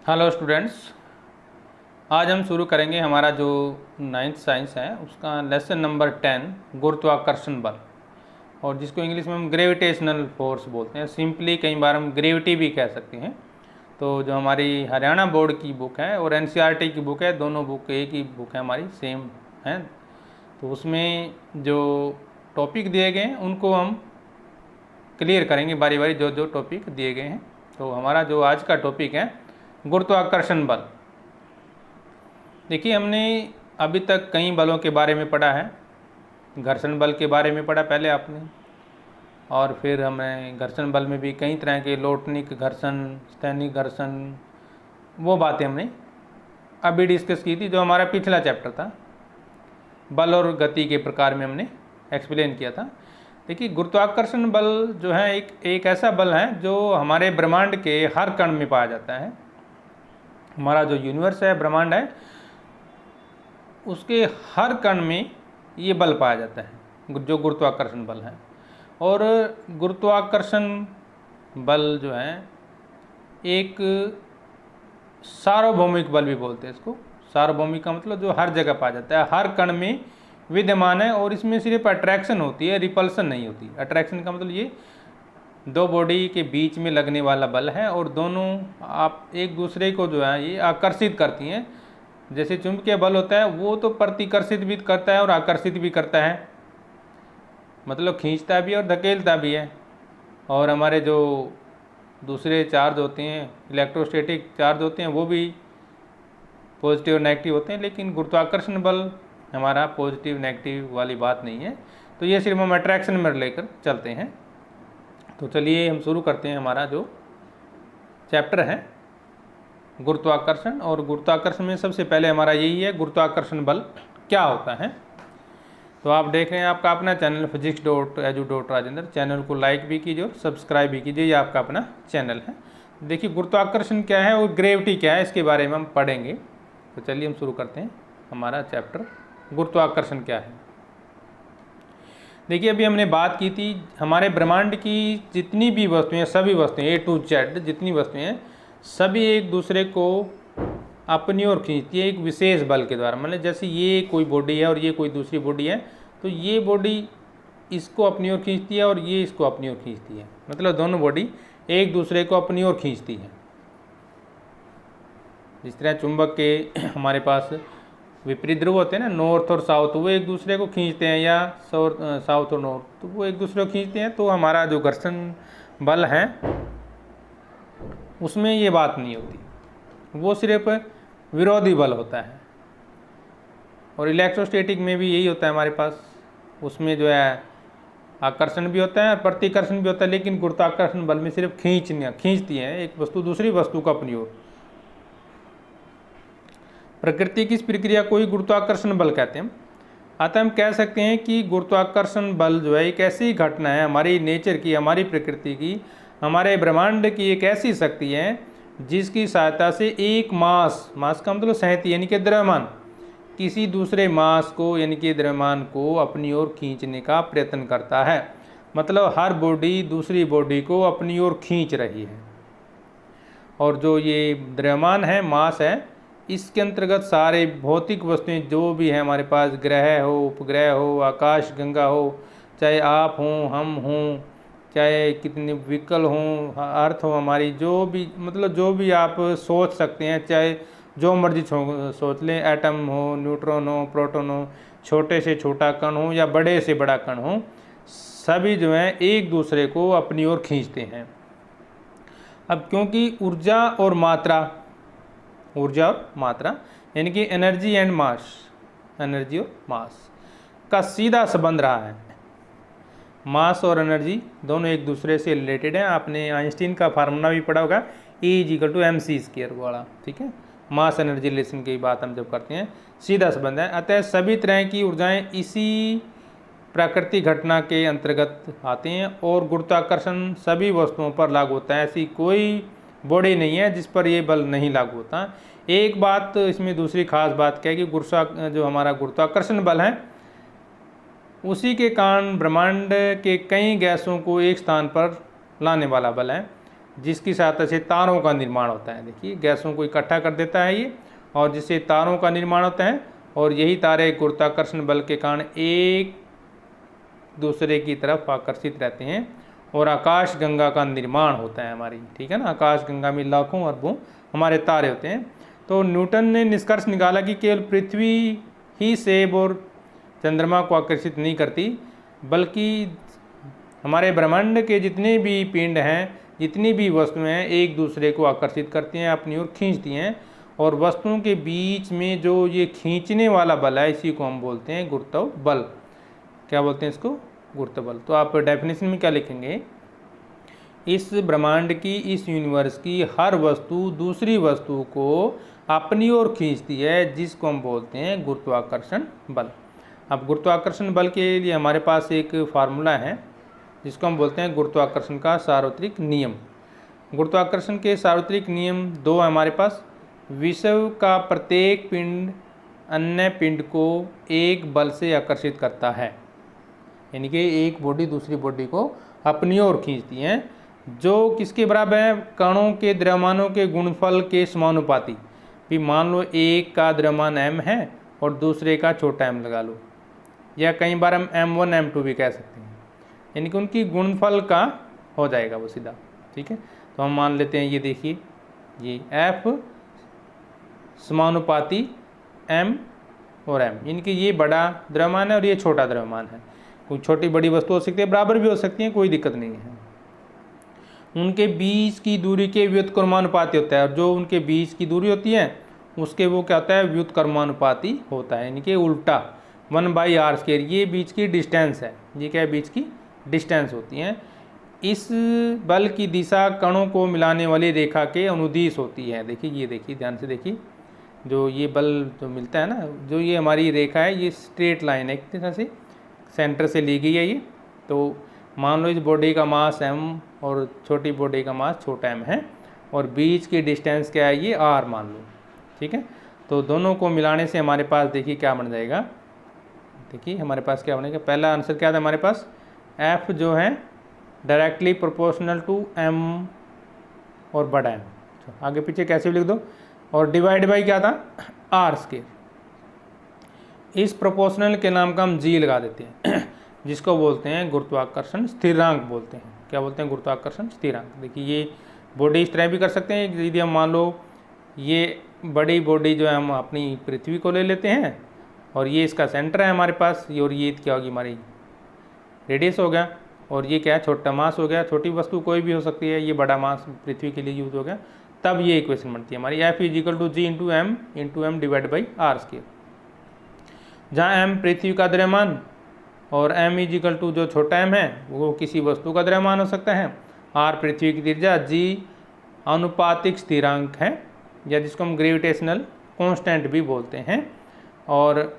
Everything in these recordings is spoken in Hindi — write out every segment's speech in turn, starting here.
हेलो स्टूडेंट्स, आज हम शुरू करेंगे हमारा जो 9th साइंस है उसका लेसन नंबर 10 गुरुत्वाकर्षण बल, और जिसको इंग्लिश में हम ग्रेविटेशनल फोर्स बोलते हैं। सिंपली कई बार हम ग्रेविटी भी कह सकते हैं। तो जो हमारी हरियाणा बोर्ड की बुक है और एनसीईआरटी की बुक है, दोनों बुक एक ही बुक है हमारी, सेम है। तो उसमें जो टॉपिक दिए गए हैं उनको हम क्लियर करेंगे बारी बारी, जो जो टॉपिक दिए गए हैं। तो हमारा जो आज का टॉपिक है गुरुत्वाकर्षण बल। देखिए, हमने अभी तक कई बलों के बारे में पढ़ा है। घर्षण बल के बारे में पढ़ा पहले आपने, और फिर हमें घर्षण बल में भी कई तरह के लोटनिक घर्षण, स्थैनिक घर्षण, वो बातें हमने अभी डिस्कस की थी। जो हमारा पिछला चैप्टर था, बल और गति के प्रकार में हमने एक्सप्लेन किया था। देखिए, गुरुत्वाकर्षण बल जो है एक ऐसा बल है जो हमारे ब्रह्मांड के हर कण में पाया जाता है। हमारा जो यूनिवर्स है, ब्रह्मांड है, उसके हर कण में ये बल पाया जाता है, जो गुरुत्वाकर्षण बल है। और गुरुत्वाकर्षण बल जो है एक सार्वभौमिक बल भी बोलते हैं इसको। सार्वभौमिक का मतलब जो हर जगह पाया जाता है, हर कण में विद्यमान है, और इसमें सिर्फ अट्रैक्शन होती है, रिपल्सन नहीं होती। अट्रैक्शन का मतलब ये दो बॉडी के बीच में लगने वाला बल है, और दोनों आप एक दूसरे को जो है ये आकर्षित करती हैं। जैसे चुंबकीय बल होता है वो तो प्रतिकर्षित भी करता है और आकर्षित भी करता है, मतलब खींचता भी और धकेलता भी है। और हमारे जो दूसरे चार्ज होते हैं, इलेक्ट्रोस्टैटिक चार्ज होते हैं, वो भी पॉजिटिव और नेगेटिव होते हैं। लेकिन गुरुत्वाकर्षण बल हमारा पॉजिटिव नेगेटिव वाली बात नहीं है। तो ये सिर्फ हम अट्रैक्शन में लेकर चलते हैं। तो चलिए हम शुरू करते हैं हमारा जो चैप्टर है गुरुत्वाकर्षण। और गुरुत्वाकर्षण में सबसे पहले हमारा यही है, गुरुत्वाकर्षण बल क्या होता है। तो आप देख रहे हैं आपका अपना चैनल physics.edu.rajendra। चैनल को लाइक भी कीजिए और सब्सक्राइब भी कीजिए, ये आपका अपना चैनल है। देखिए, गुरुत्वाकर्षण क्या है और ग्रेविटी क्या है, इसके बारे में हम पढ़ेंगे। तो चलिए हम शुरू करते हैं हमारा चैप्टर, गुरुत्वाकर्षण क्या है। देखिए, अभी हमने बात की थी हमारे ब्रह्मांड की जितनी भी वस्तुएं, सभी वस्तुएं A to Z जितनी वस्तुएं हैं, सभी एक दूसरे को अपनी ओर खींचती है एक विशेष बल के द्वारा। मतलब जैसे ये कोई बॉडी है और ये कोई दूसरी बॉडी है, तो ये बॉडी इसको अपनी ओर खींचती है और ये इसको अपनी ओर खींचती है। मतलब दोनों बॉडी एक दूसरे को अपनी ओर खींचती है। जिस तरह चुंबक के हमारे पास विपरीत ध्रुव होते हैं ना, नॉर्थ और साउथ, वो एक दूसरे को खींचते हैं, या साउथ और नॉर्थ, तो वो एक दूसरे को खींचते हैं। तो हमारा जो घर्षण बल है उसमें ये बात नहीं होती, वो सिर्फ विरोधी बल होता है। और इलेक्ट्रोस्टैटिक में भी यही होता है हमारे पास, उसमें जो है आकर्षण भी होता है, प्रतिकर्षण भी होता है, लेकिन गुरुत्वाकर्षण बल में सिर्फ खींचती है एक वस्तु दूसरी वस्तु को अपनी ओर। प्रकृति की इस प्रक्रिया को ही गुरुत्वाकर्षण बल कहते हैं। अतः हम कह सकते हैं कि गुरुत्वाकर्षण बल जो है एक ऐसी घटना है हमारी नेचर की, हमारी प्रकृति की, हमारे ब्रह्मांड की एक ऐसी शक्ति है जिसकी सहायता से एक मास का मतलब सहती यानी कि द्रव्यमान, किसी दूसरे मास को यानी कि द्रव्यमान को अपनी ओर खींचने का प्रयत्न करता है। मतलब हर बॉडी दूसरी बॉडी को अपनी ओर खींच रही है। और जो ये द्रव्यमान है, मास है, इसके अंतर्गत सारे भौतिक वस्तुएं जो भी हैं हमारे पास, ग्रह हो, उपग्रह हो, आकाश गंगा हो, चाहे आप हों, हम हों, चाहे कितने व्हीकल हों, अर्थ हो हमारी, जो भी मतलब जो भी आप सोच सकते हैं, चाहे जो मर्जी सोच लें, एटम हो, न्यूट्रॉन हो, प्रोटॉन हो, छोटे से छोटा कण हो या बड़े से बड़ा कण हो, सभी जो हैं एक दूसरे को अपनी ओर खींचते हैं। अब क्योंकि ऊर्जा और मात्रा यानी कि एनर्जी एंड मास, एनर्जी और मास का सीधा संबंध रहा है। मास और एनर्जी दोनों एक दूसरे से रिलेटेड हैं। आपने आइंस्टीन का फार्मूला भी पढ़ा होगा, E=mc² वाला, ठीक है। मास एनर्जी रिलेशन की बात हम जब करते हैं, सीधा संबंध है। अतः सभी तरह की ऊर्जाएं इसी प्राकृतिक घटना के अंतर्गत आते हैं, और गुरुत्वाकर्षण सभी वस्तुओं पर लागू होता है। ऐसी कोई बॉडी नहीं है जिस पर ये बल नहीं लागू होता। एक बात इसमें दूसरी खास बात क्या है कि जो हमारा गुरुत्वाकर्षण बल है, उसी के कारण ब्रह्मांड के कई गैसों को एक स्थान पर लाने वाला बल है। जिसकी सहायता से तारों का निर्माण होता है। देखिए गैसों को इकट्ठा कर देता है ये, और जिससे तारों का निर्माण होता है, और यही तारे गुरुत्वाकर्षण बल के कारण एक दूसरे की तरफ आकर्षित रहते हैं और आकाश गंगा का निर्माण होता है हमारी, ठीक है ना। आकाश गंगा में लाखों अरबों हमारे तारे होते हैं। तो न्यूटन ने निष्कर्ष निकाला कि केवल पृथ्वी ही सेब और चंद्रमा को आकर्षित नहीं करती, बल्कि हमारे ब्रह्मांड के जितने भी पिंड हैं, जितनी भी वस्तुएं हैं, एक दूसरे को आकर्षित करती हैं, अपनी ओर खींचती हैं। और वस्तुओं के बीच में जो ये खींचने वाला बल है, इसी को हम बोलते हैं गुरुत्व बल। क्या बोलते हैं इसको? गुरुत्व बल। तो आप डेफिनेशन में क्या लिखेंगे? इस ब्रह्मांड की, इस यूनिवर्स की हर वस्तु दूसरी वस्तु को अपनी ओर खींचती है, जिसको हम बोलते हैं गुरुत्वाकर्षण बल। अब गुरुत्वाकर्षण बल के लिए हमारे पास एक फार्मूला है, जिसको हम बोलते हैं गुरुत्वाकर्षण का सार्वत्रिक नियम। गुरुत्वाकर्षण के सार्वत्रिक नियम दो है हमारे पास। विश्व का प्रत्येक पिंड अन्य पिंड को एक बल से आकर्षित करता है, यानी कि एक बॉडी दूसरी बॉडी को अपनी ओर खींचती है, जो किसके बराबर है? कणों के द्रव्यमानों के गुणनफल के समानुपाती। भी मान लो एक का द्रव्यमान m है और दूसरे का छोटा m लगा लो, या कई बार हम m1 m2 भी कह सकते हैं, यानी कि उनकी गुणनफल का हो जाएगा वो सीधा, ठीक है। तो हम मान लेते हैं, ये देखिए, ये F समानुपाती m और m, यानी कि ये बड़ा द्रव्यमान है और ये छोटा द्रव्यमान है। कोई छोटी बड़ी वस्तु हो सकती है, बराबर भी हो सकती है, कोई दिक्कत नहीं है। उनके बीच की दूरी के व्युत्क्रमानुपाती होता है, और जो उनके बीच की दूरी होती है उसके वो क्या होता है? व्युत्क्रमानुपाती होता है, यानी कि उल्टा 1/r²। ये बीच की डिस्टेंस है, ये क्या है? बीच की डिस्टेंस होती है। इस बल की दिशा कणों को मिलाने वाली रेखा के अनुदिश होती है। देखिए, ये देखिए, ध्यान से देखिए, जो ये बल जो मिलता है ना, जो ये हमारी रेखा है, ये स्ट्रेट लाइन है, एक तरह से सेंटर से ली गई है ये। तो मान लो इस बॉडी का मास m और छोटी बॉडी का मास छोटा m है, और बीच की डिस्टेंस क्या है? ये r मान लो, ठीक है। तो दोनों को मिलाने से हमारे पास देखिए क्या बन जाएगा। देखिए हमारे पास क्या बनेगा? पहला आंसर क्या था हमारे पास? F जो है डायरेक्टली प्रोपोर्शनल टू m और बड़ा m, आगे पीछे कैसे भी लिख दो, और डिवाइड बाई क्या था? r²। इस प्रोपोर्शनल के नाम का हम g लगा देते हैं जिसको बोलते हैं गुरुत्वाकर्षण स्थिरांक बोलते हैं। क्या बोलते हैं? गुरुत्वाकर्षण स्थिरांक। देखिए ये बॉडी इस तरह भी कर सकते हैं, यदि हम मान लो ये बड़ी बॉडी जो है हम अपनी पृथ्वी को ले लेते हैं, और ये इसका सेंटर है हमारे पास, और ये क्या होगी? हमारी रेडियस हो गया, और ये क्या है? छोटा मास हो गया। छोटी वस्तु कोई भी हो सकती है, ये बड़ा मास पृथ्वी के लिए यूज हो गया। तब ये इक्वेशन बनती है हमारी F = G × m divide by r², जहाँ m पृथ्वी का द्रव्यमान और m = जो छोटा m है वो किसी वस्तु का द्रव्यमान हो सकता है, r पृथ्वी की त्रिज्या, g आनुपातिक स्थिरांक है, या जिसको हम ग्रेविटेशनल कांस्टेंट भी बोलते हैं, और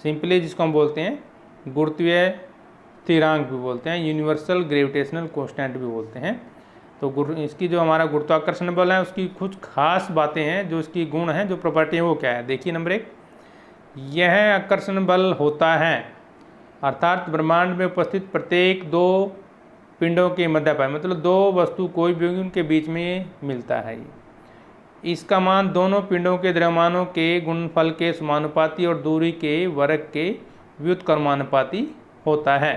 सिंपली जिसको हम बोलते हैं गुरुत्वीय स्थिरांक भी बोलते हैं, यूनिवर्सल ग्रेविटेशनल कांस्टेंट भी बोलते हैं। तो इसकी जो हमारा गुरुत्वाकर्षण बल है उसकी कुछ खास बातें हैं, जो इसकी गुण हैं, जो प्रॉपर्टी है वो क्या है? देखिए नंबर 1, यह आकर्षण बल होता है अर्थात ब्रह्मांड में उपस्थित प्रत्येक दो पिंडों के मध्य पर, मतलब दो वस्तु कोई भी होगी उनके बीच में मिलता है। इसका मान दोनों पिंडों के द्रव्यमानों के गुणनफल के समानुपाती और दूरी के वर्ग के व्युत्क्रमानुपाती होता है।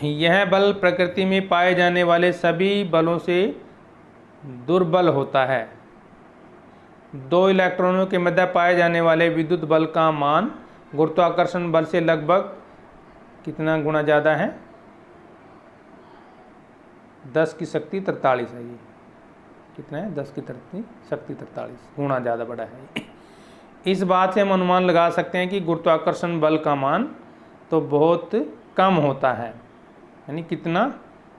यह बल प्रकृति में पाए जाने वाले सभी बलों से दुर्बल होता है। दो इलेक्ट्रॉनों के मध्य पाए जाने वाले विद्युत बल का मान गुरुत्वाकर्षण बल से लगभग कितना गुना ज़्यादा है? 10 की शक्ति 43 है। ये कितना है? 10 की शक्ति 43 गुना ज़्यादा बड़ा है। इस बात से हम अनुमान लगा सकते हैं कि गुरुत्वाकर्षण बल का मान तो बहुत कम होता है, यानी कितना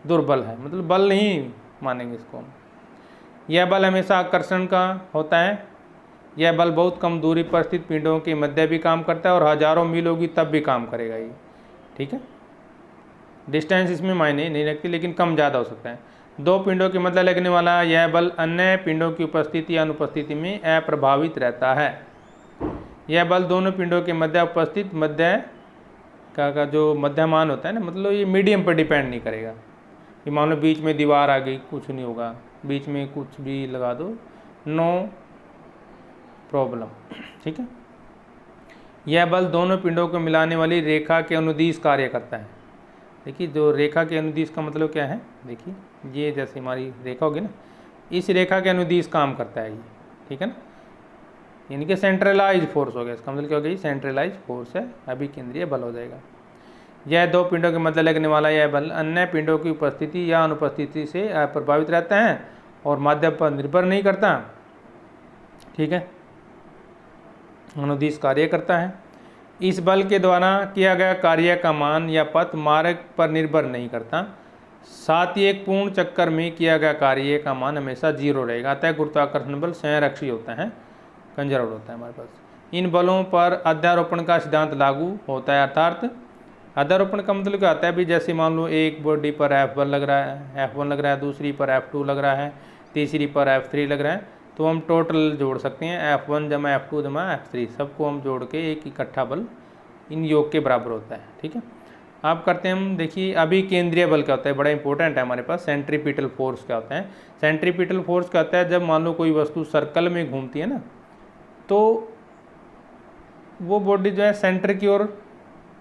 दुर्बल है, मतलब बल नहीं मानेंगे इसको हम। यह बल हमेशा आकर्षण का होता है। यह बल बहुत कम दूरी पर स्थित पिंडों के मध्य भी काम करता है, और हजारों मील होगी तब भी काम करेगा ये, ठीक है। डिस्टेंस इसमें मायने नहीं रखती, लेकिन कम ज़्यादा हो सकता है। दो पिंडों के मध्य लगने वाला यह बल अन्य पिंडों की उपस्थिति या अनुपस्थिति में अप्रभावित रहता है। यह बल दोनों पिंडों के मध्य उपस्थित मध्य का जो मध्यमान होता है ना, मतलब ये मीडियम पर डिपेंड नहीं करेगा। कि मान लो बीच में दीवार आ गई, कुछ नहीं होगा, बीच में कुछ भी लगा दो, नो प्रॉब्लम। ठीक है। यह बल दोनों पिंडों को मिलाने वाली रेखा के अनुदिश कार्य करता है। देखिए जो रेखा के अनुदिश का मतलब क्या है, देखिए ये जैसे हमारी रेखा होगी ना, इस रेखा के अनुदिश काम करता है ये। ठीक है ना, यानी कि सेंट्रलाइज फोर्स हो गया, इसका मतलब क्या हो गया, सेंट्रलाइज फोर्स है, अभी केंद्रीय बल हो जाएगा। यह दो पिंडों के मध्य लगने वाला यह बल अन्य पिंडों की उपस्थिति या अनुपस्थिति से प्रभावित रहता है और माध्यम पर निर्भर नहीं करता। ठीक है, अनुदिश कार्य करता है। इस बल के द्वारा किया गया कार्य का मान या पथ मार्ग पर निर्भर नहीं करता, साथ ही एक पूर्ण चक्कर में किया गया कार्य का मान हमेशा 0 रहेगा। अतः गुरुत्वाकर्षण बल संरक्षी होता है, कंजर्व्ड होता है हमारे पास। इन बलों पर अध्यारोपण का सिद्धांत लागू होता है, अर्थात अध्यारोपण का मतलब क्या होता है, भी जैसे मान लो एक बॉडी पर F1 लग रहा है, F1 लग रहा है, दूसरी पर F2 लग रहा है, तीसरी पर F3 लग रहा है, तो हम टोटल जोड़ सकते हैं F1 जमा F2 जमा F3, सबको हम जोड़ के एक इकट्ठा बल इन योग के बराबर होता है। ठीक है, आप करते हैं हम, देखिए अभी केंद्रीय बल क्या होता है, बड़ा इंपॉर्टेंट है हमारे पास। सेंट्रीपिटल फोर्स क्या होता है, सेंट्रीपिटल फोर्स क्या होता है, जब मान लो कोई वस्तु सर्कल में घूमती है ना, तो वो बॉडी जो है सेंटर की ओर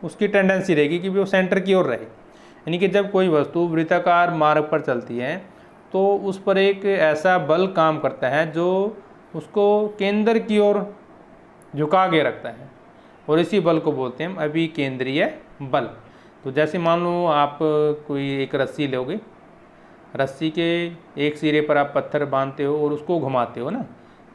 उसकी टेंडेंसी रहेगी कि वो सेंटर की ओर रहे। यानी कि जब कोई वस्तु वृत्ताकार मार्ग पर चलती है तो उस पर एक ऐसा बल काम करता है जो उसको केंद्र की ओर झुका के रखता है, और इसी बल को बोलते हैं हम अभी केंद्रीय बल। तो जैसे मान लो आप कोई एक रस्सी लोगे, रस्सी के एक सिरे पर आप पत्थर बांधते हो और उसको घुमाते हो ना,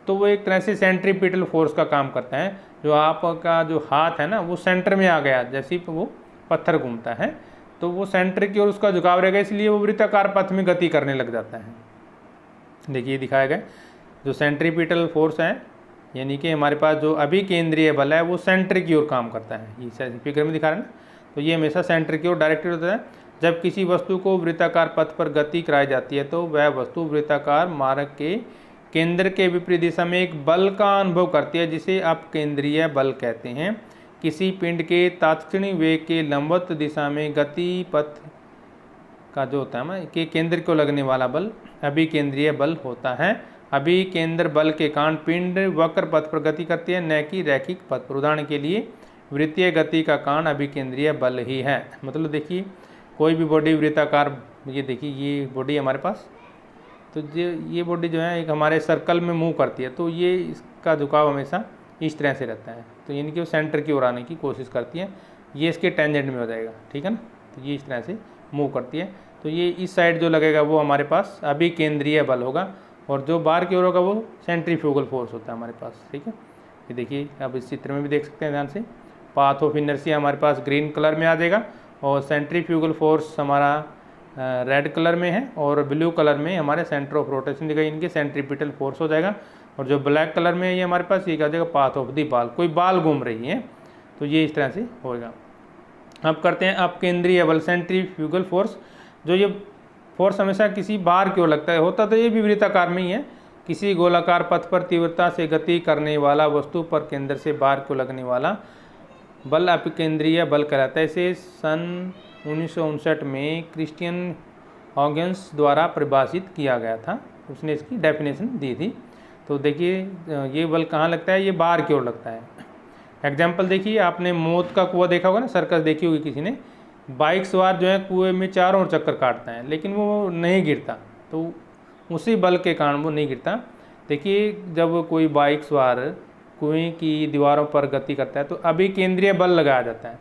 तो वो एक तरह से सेंट्रीपिटल फोर्स का काम करता है। जो आपका जो हाथ है ना वो सेंटर में आ गया, जैसे ही वो पत्थर घूमता है तो वो सेंटर की ओर उसका झुकाव रहेगा, इसलिए वो वृत्ताकार पथ में गति करने लग जाता है। देखिए दिखाया गया जो सेंट्रीपिटल फोर्स है, यानी कि हमारे पास जो अभी केंद्रीय बल है वो सेंटर की ओर काम करता है, ये फिगर में दिखा रहे हैं ना, तो ये हमेशा सेंटर की ओर डायरेक्टेड होता है। जब किसी वस्तु को वृत्ताकार पथ पर गति कराई जाती है तो वह वस्तु वृत्ताकार मार्ग के केंद्र के विपरीत दिशा में एक बल का अनुभव करती है, जिसे आप केंद्रीय बल कहते हैं। किसी पिंड के तात्क्षणिक वेग के लंबवत दिशा में गति पथ का जो होता है ना कि केंद्र को लगने वाला बल अभी केंद्रीय बल होता है। अभी केंद्र बल के कारण पिंड वक्र पथ पर गति करती है, न कि रैखिक पथ पर। उदाहरण के लिए वृत्तीय गति का कारण अभी केंद्रीय बल ही है। मतलब देखिए कोई भी बॉडी वृत्ताकार, ये देखिए ये बॉडी हमारे पास, तो ये बॉडी जो है एक हमारे सर्कल में मूव करती है, तो ये इसका झुकाव हमेशा इस तरह से रहता है, तो यानी कि वो सेंटर की ओर आने की कोशिश करती है, ये इसके टेंजेंट में हो जाएगा। ठीक है ना, तो ये इस तरह से मूव करती है, तो ये इस साइड जो लगेगा वो हमारे पास अभी केंद्रीय बल होगा, और जो बाहर की ओर होगा वो सेंट्रीफ्यूगल फोर्स होता है हमारे पास। ठीक है, ये देखिए आप इस चित्र में भी देख सकते हैं ध्यान से, पाथ ऑफ इनर्शिया हमारे पास ग्रीन कलर में आ जाएगा, और सेंट्रीफ्यूगल फोर्स हमारा रेड कलर में है, और ब्लू कलर में हमारे सेंटर ऑफ रोटेशन दिखाई, इनके सेंट्रीपिटल फोर्स हो जाएगा। और जो ब्लैक कलर में है ये हमारे पास ये क्या हो जाएगा, पाथ ऑफ दी बाल, कोई बाल घूम रही है, तो ये इस तरह से होगा। अब करते हैं अब केंद्रीय बल सेंट्रीफ्यूगल फोर्स। जो ये फोर्स हमेशा किसी बार की ओर लगता है, होता तो ये भी वृत्ताकार में ही है। किसी गोलाकार पथ पर तीव्रता से गति करने वाला वस्तु पर केंद्र से बाहर को लगने वाला बल अपिकेंद्रीय बल कहलाता है। इसे सन 1959 में क्रिस्टियन हॉगन्स द्वारा परिभाषित किया गया था, उसने इसकी डेफिनेशन दी थी। तो देखिए ये बल कहाँ लगता है, ये बाहर की ओर लगता है। एग्जाम्पल देखिए, आपने मौत का कुआं देखा होगा ना, सर्कस देखी होगी किसी ने, बाइक सवार जो है कुएं में चारों ओर चक्कर काटता है लेकिन वो नहीं गिरता, तो उसी बल के कारण वो नहीं गिरता। देखिए जब कोई बाइक सवार कुएं की दीवारों पर गति करता है तो अभी केंद्रीय बल लगाया जाता है।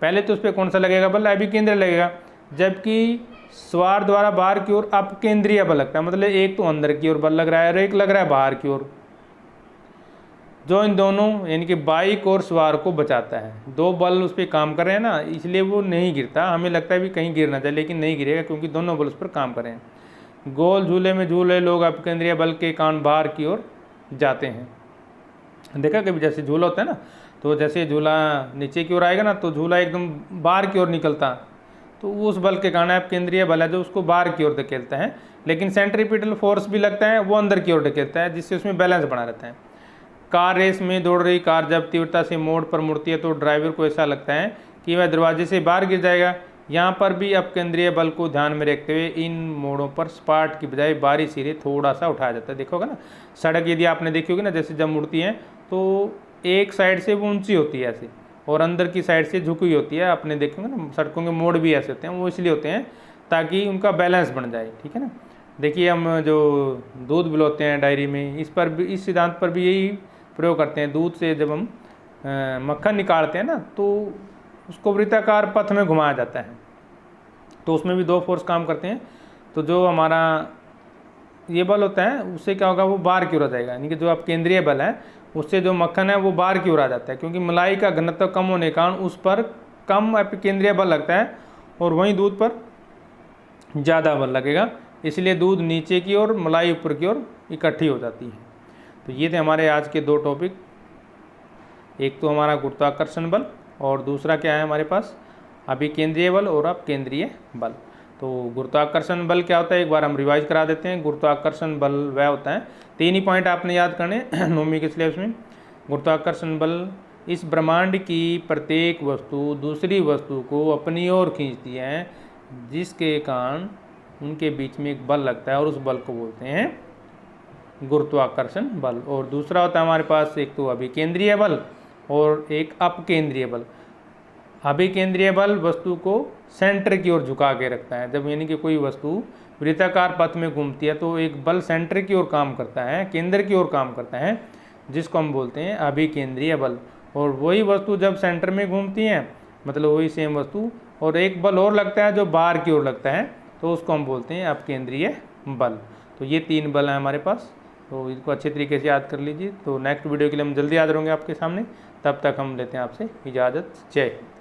पहले तो उस पर कौन सा लगेगा बल, अभी केंद्रीय लगेगा, जबकि सवार द्वारा बाहर की ओर अब केंद्रीय बल लगता है। मतलब एक तो अंदर की ओर बल लग रहा है और एक लग रहा है बाहर की ओर, जो इन दोनों यानी कि बाइक और सवार को बचाता है। दो बल उस पर काम कर रहे हैं ना, इसलिए वो नहीं गिरता। हमें लगता है भी कहीं गिरना चाहिए लेकिन नहीं गिरेगा, क्योंकि दोनों बल उस पर काम कर रहे हैं। गोल झूले में झूल रहे लोग अपकेंद्रीय बल के कारण बाहर की ओर जाते हैं। देखा कभी, जैसे झूला होता है ना, तो जैसे झूला नीचे की ओर आएगा ना तो झूला एकदम बाहर की ओर निकलता, तो उस बल के कारण अपकेंद्रीय बल है जो उसको बाहर की ओर धकेलता है। लेकिन सेंट्रीपिटल फोर्स भी लगता है, वो अंदर की ओर धकेलता है, जिससे उसमें बैलेंस बना रहता है। कार रेस में दौड़ रही कार जब तीव्रता से मोड़ पर मुड़ती है तो ड्राइवर को ऐसा लगता है कि वह दरवाजे से बाहर गिर जाएगा, यहाँ पर भी अपकेंद्रीय बल को ध्यान में रखते हुए इन मोड़ों पर सपाट की बजाय बाहरी सिरे थोड़ा सा उठाया जाता है। देखोगे ना सड़क यदि आपने देखी होगी ना, जैसे जब मुड़ती है तो एक साइड से वो ऊंची होती है ऐसे, और अंदर की साइड से झुकी होती है। आपने देखेंगे ना सड़कों के मोड़ भी ऐसे होते हैं, वो इसलिए होते हैं ताकि उनका बैलेंस बन जाए, ठीक है ना। देखिए हम जो दूध बिलोते हैं डायरी में, इस पर भी, इस सिद्धांत पर भी यही प्रयोग करते हैं। दूध से जब हम मक्खन निकालते हैं ना, तो उसको वृत्ताकार पथ में घुमाया जाता है, तो उसमें भी दो फोर्स काम करते हैं। तो जो हमारा ये बल होता है उससे क्या होगा, वो बाहर की ओर आ जाएगा, यानी कि जो आप केंद्रीय बल है उससे जो मक्खन है वो बाहर की ओर आ जाता है, क्योंकि मलाई का घनत्व कम होने के कारण उस पर कम केंद्रीय बल लगता है और वहीं दूध पर ज़्यादा बल लगेगा, इसलिए दूध नीचे की ओर, मलाई ऊपर की ओर इकट्ठी हो जाती है। तो ये थे हमारे आज के दो टॉपिक, एक तो हमारा गुरुत्वाकर्षण बल और दूसरा क्या है हमारे पास, अभिकेंद्रीय बल और अपकेंद्रीय बल। तो गुरुत्वाकर्षण बल क्या होता है एक बार हम रिवाइज करा देते हैं। गुरुत्वाकर्षण बल वह होता है, 3 ही पॉइंट आपने याद करने 9वीं के सिलेबस में। गुरुत्वाकर्षण बल इस ब्रह्मांड की प्रत्येक वस्तु दूसरी वस्तु को अपनी ओर खींचती है, जिसके कारण उनके बीच में एक बल लगता है और उस बल को बोलते हैं गुरुत्वाकर्षण बल। और दूसरा होता है हमारे पास एक तो अभिकेंद्रीय बल और एक अपकेंद्रीय बल। अभिकेंद्रीय बल वस्तु को सेंटर की ओर झुका के रखता है, जब यानी कि कोई वस्तु वृत्ताकार पथ में घूमती है तो एक बल सेंटर की ओर काम करता है, केंद्र की ओर काम करता है, जिसको हम बोलते हैं अभिकेंद्रीय बल। और वही वस्तु जब सेंटर में घूमती है, मतलब वही सेम वस्तु, और एक बल और लगता है जो बाहर की ओर लगता है, तो उसको हम बोलते हैं अपकेंद्रीय बल। तो ये 3 बल हैं हमारे पास, तो इसको अच्छे तरीके से याद कर लीजिए। तो नेक्स्ट वीडियो के लिए हम जल्दी हाजिर होंगे आपके सामने, तब तक हम लेते हैं आपसे इजाज़त। जय हिंद।